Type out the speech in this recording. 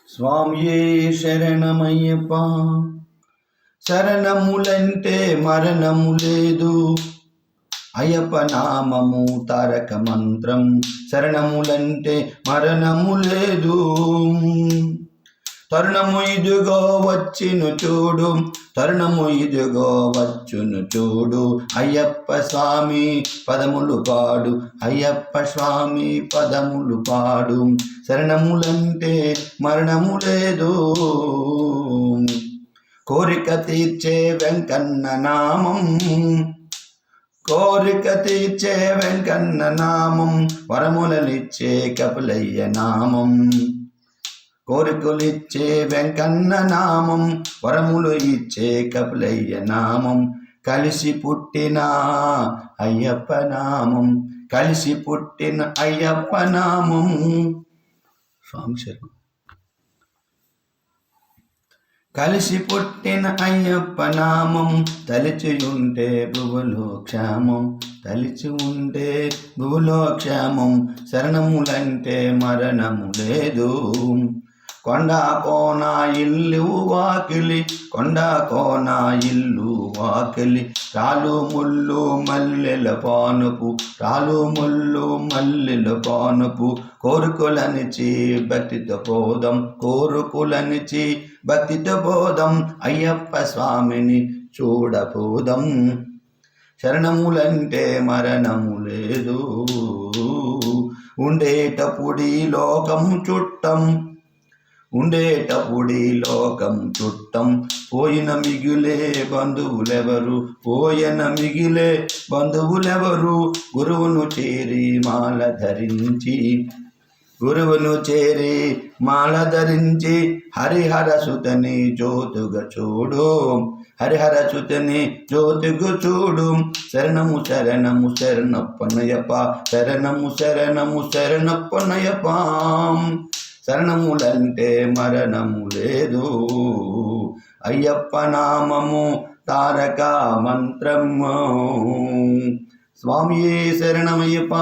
స్వామియే శరణమయ్యప్ప, శరణములంటే మరణము లేదు. అయ్యప్ప నామము తారక మంత్రం, శరణములంటే మరణము లేదు. తరుణము ఇదిగో వచ్చును చూడు, తరుణము ఇదిగో వచ్చును చూడు. అయ్యప్ప స్వామి పదములు పాడు, అయ్యప్ప స్వామి పదములు పాడు. శరణములంటే మరణము లేదు. కోరిక తీర్చే వెంకన్న నామం, కోరిక తీర్చే వెంకన్న నామం, వరములనిచ్చే కపిలయ్య నామం. కోరికలిచ్చే వెంకన్న నామం, వరములు ఇచ్చే కపిలయ్య నామం. కలిసి పుట్టిన అయ్యప్ప నామం, కలిసి పుట్టిన అయ్యప్ప నామం. స్వామి శరణం. కలిసి పుట్టిన అయ్యప్ప నామం, తలిచి ఉంటే భువులో క్షేమం, తలిచి ఉంటే భువులో క్షేమం. శరణములంటే మరణము లేదు. కొండ కోన ఇల్లు వాకిలి, కొండ కోన ఇల్లు వాకిలి. రాలు ముళ్ళు మల్లెల పానుపు, రాలు ముళ్ళు మల్లెల పానుపు. కోరుకులనిచి భక్తితో పోదం, కోరుకులనిచి భక్తితో పోదం. అయ్యప్ప స్వామిని చూడపోదం. శరణములంటే మరణము లేదు. ఉండేటప్పుడీ లోకం చుట్టం, ఉండేటప్పుడీ లోకం చుట్టం. పోయిన మిగిలే బంధువులెవరు, పోయిన మిగిలే బంధువులెవరు. గురువును చేరి మాల ధరించి, గురువును చేరి మాల ధరించి. హరిహర సుతని జ్యోతుగా చూడు, హరిహర సుతని జ్యోతిగా చూడు. శరణము శరణము శరణప్పనయ్యప్ప, శరణము శరణము శరణప్పనయ్యప్ప. శరణములంటే మరణము లేదు. అయ్యప్ప నామము తారక మంత్రము. స్వామియే శరణమయ్యప్ప.